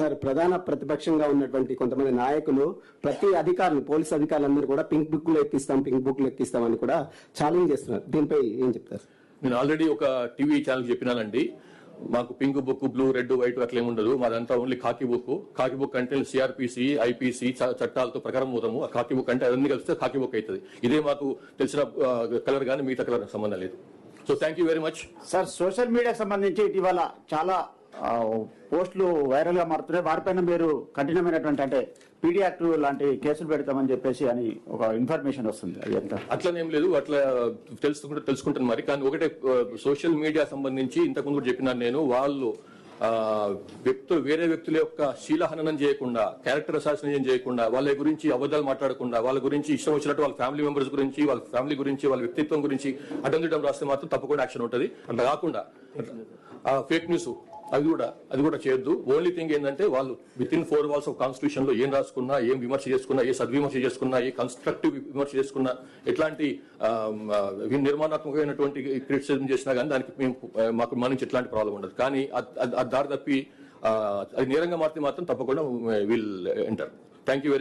Sir, ప్రధాన ప్రతిపక్షంగా ఉన్నటువంటి కొంతమంది నాయకులు ప్రతి అధికారులు, పోలీస్ అధికారులందరూ కూడా పింక్ బుక్ లో ఎక్కిస్తాం అని కూడా ఛాలెంజ్ చేస్తున్నారు. దీనిపై ఏం చెప్తారు? నేను ఆల్రెడీ ఒక టీవీ ఛానల్ చెప్పినానండి, మాకు pink book, blue, red, white అట్లా ఏముండదు. మాదంతా ఓన్లీ కాకి బుక్ అంటే సిఆర్పిసి, ఐపీసీ చట్టాలతో ప్రకారం పోతాము. ఆ కాకి బుక్ అంటే అన్ని కలిస్తే కాకి బుక్ అవుతుంది. ఇదే మాకు తెలిసిన కలర్ కానీ మిగతా కలర్ సంబంధం లేదు. So thank you very much. Sir, social మీడియాకి సంబంధించి ఇటీవల చాలా పోస్టులు వైరల్ గా మారుతున్నాయి. వారిపైన మీరు కఠినమైనటువంటి అంటే పీడీ యాక్ట్ లాంటి కేసులు పెడతామని చెప్పేసి అని ఒక ఇన్ఫర్మేషన్ వస్తుంది. అది ఎంత అట్లనేం లేదు, అట్లా తెలుసుకుంటాను మరి. కానీ ఒకటే, సోషల్ మీడియా సంబంధించి ఇంతకుముందు కూడా చెప్పినాను నేను, వాళ్ళు వేరే వ్యక్తుల యొక్క శీలహననం చేయకుండా, క్యారెక్టర్ అసాసినేషన్ చేయకుండా, వాళ్ళ గురించి అబద్ధాలు మాట్లాడకుండా, వాళ్ళ గురించి ఇష్టం వచ్చినట్టు వాళ్ళ ఫ్యామిలీ మెంబర్స్ గురించి, వాళ్ళ ఫ్యామిలీ గురించి, వాళ్ళ వ్యక్తిత్వం గురించి అడ్డం రాస్తే మాత్రం తప్పకుండా యాక్షన్ ఉంటుంది. అట్లా కాకుండా ఫేక్ న్యూస్ అది కూడా చేయొద్దు. ఓన్లీ థింగ్ ఏంటంటే, వాళ్ళు with in 4 walls of constitution లో ఏం రాసుకున్నా, ఏం విమర్శ చేసుకున్నా, ఏ సద్విమర్శ చేసుకున్నా, ఏ కన్స్ట్రక్టివ్ విమర్శ చేసుకున్నా, ఎట్లాంటి నిర్మాణాత్మకమైనటువంటి క్రిటిసిజం చేసినా కానీ దానికి మాకు మన నుంచి ఎట్లాంటి ప్రాబ్లం ఉండదు. కానీ అది దారి తప్పి అది నేరంగా మారితే మాత్రం తప్పకుండా will enter. Thank you very